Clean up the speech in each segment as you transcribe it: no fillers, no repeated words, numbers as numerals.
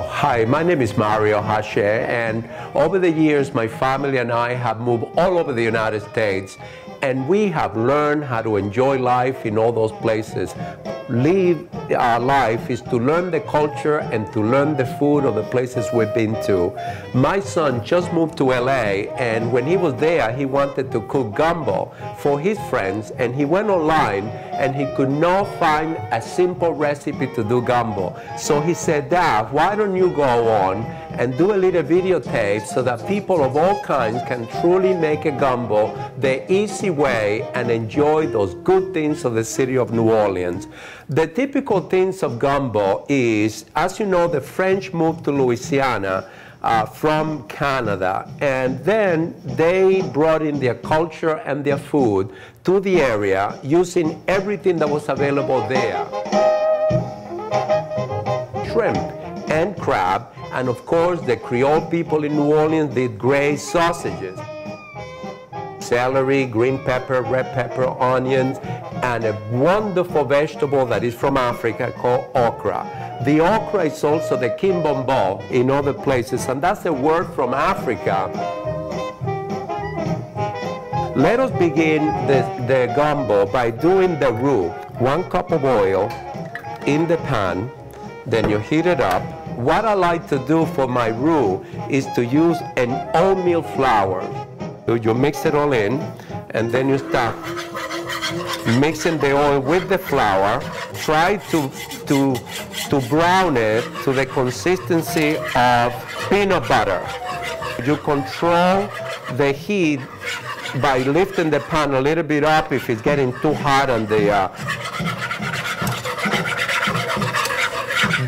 Hi, my name is Mario Hache, and over the years my family and I have moved all over the United States, and we have learned how to enjoy life in all those places. Live our life is to learn the culture and to learn the food of the places we've been to. My son just moved to LA, and when he was there he wanted to cook gumbo for his friends, and he went online and he could not find a simple recipe to do gumbo. So he said, "Dad, why don't you go on and do a little videotape so that people of all kinds can truly make a gumbo the easy way and enjoy those good things of the city of New Orleans." The typical things of gumbo is, as you know, the French moved to Louisiana from Canada, and then they brought in their culture and their food to the area using everything that was available there. Shrimp and crab, and of course the Creole people in New Orleans did great sausages. Celery, green pepper, red pepper, onions, and a wonderful vegetable that is from Africa called okra. The okra is also the Gumbo in other places, and that's a word from Africa. Let us begin the gumbo by doing the roux. 1 cup of oil in the pan, then you heat it up. What I like to do for my roux is to use an oatmeal flour. You mix it all in, and then you start mixing the oil with the flour. Try to brown it to the consistency of peanut butter. You control the heat by lifting the pan a little bit up if it's getting too hot on the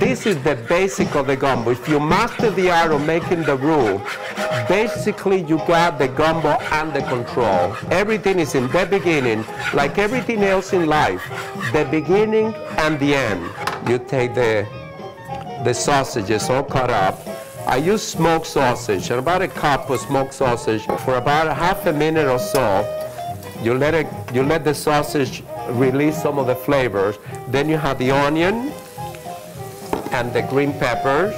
This is the basic of the gumbo. If you master the art of making the roux, basically you got the gumbo under control. Everything is in the beginning, like everything else in life, the beginning and the end. You take the sausages all cut up. I use smoked sausage, and about a cup of smoked sausage. For about half a minute or so, you let the sausage release some of the flavors. Then you have the onion and the green peppers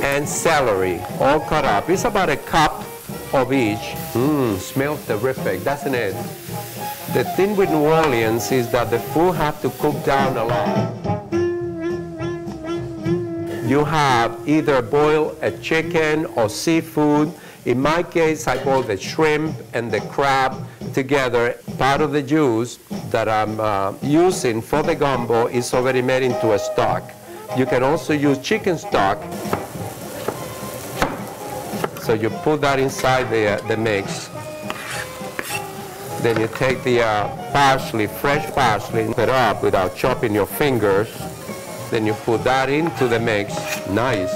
and celery, all cut up. It's about a cup of each. Smells terrific, doesn't it? The thing with New Orleans is that the food has to cook down a lot. You have either boil a chicken or seafood. In my case, I boil the shrimp and the crab together. Part of the juice that I'm using for the gumbo is already made into a stock. You can also use chicken stock. So you put that inside the mix. Then you take the parsley, fresh parsley, put it up without chopping your fingers. Then you put that into the mix. Nice.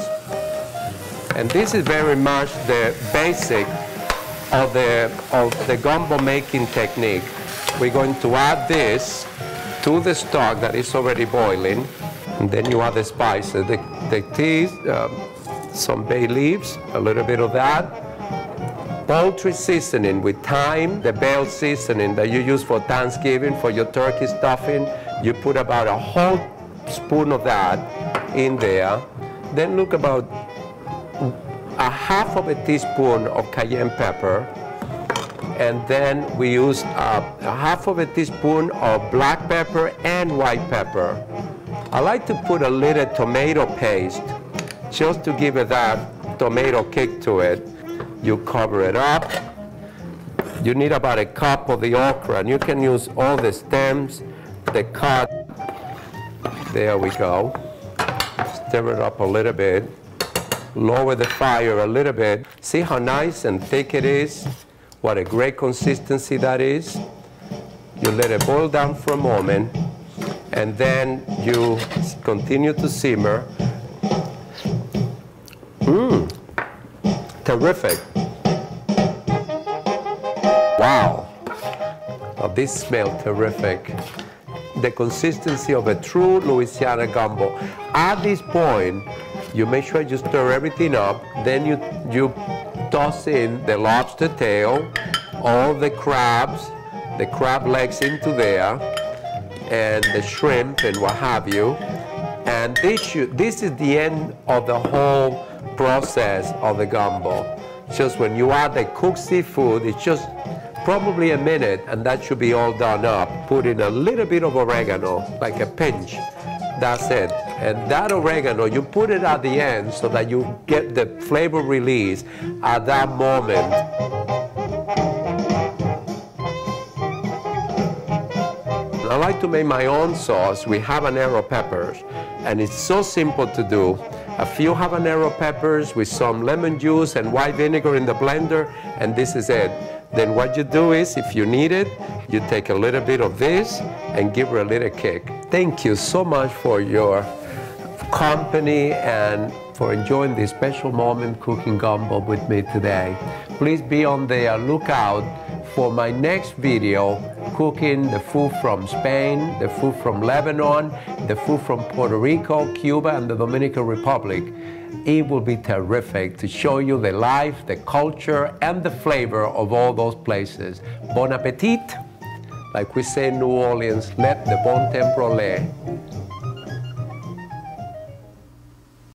And this is very much the basic of the gumbo making technique. We're going to add this to the stock that is already boiling. And then you add the spices, the tea, some bay leaves, a little bit of that. Poultry seasoning with thyme, the bell seasoning that you use for Thanksgiving, for your turkey stuffing. You put about a whole spoon of that in there. Then look about a half of a teaspoon of cayenne pepper. And then we use a half of a teaspoon of black pepper and white pepper. I like to put a little tomato paste just to give it that tomato kick to it. You cover it up. You need about a cup of the okra, and you can use all the stems, the cut. There we go. Stir it up a little bit. Lower the fire a little bit. See how nice and thick it is? What a great consistency that is. You let it boil down for a moment, and then you continue to simmer. Terrific. Wow. Oh, this smells terrific. The consistency of a true Louisiana gumbo. At this point, you make sure you stir everything up. Then you toss in the lobster tail, all the crabs, the crab legs into there, and the shrimp and what have you. And this is the end of the whole process of the gumbo. Just when you add the cooked seafood, it's just probably a minute, and that should be all done up. Put in a little bit of oregano, like a pinch. That's it. And that oregano, you put it at the end so that you get the flavor release at that moment. I like to make my own sauce with habanero peppers, and it's so simple to do. A few habanero peppers with some lemon juice and white vinegar in the blender, and this is it. Then what you do is, if you need it, you take a little bit of this and give her a little kick. Thank you so much for your company and for enjoying this special moment cooking gumbo with me today. Please be on the lookout for my next video, cooking the food from Spain, the food from Lebanon, the food from Puerto Rico, Cuba, and the Dominican Republic. It will be terrific to show you the life, the culture, and the flavor of all those places. Bon appetit! Like we say in New Orleans, let the bon temps rouler.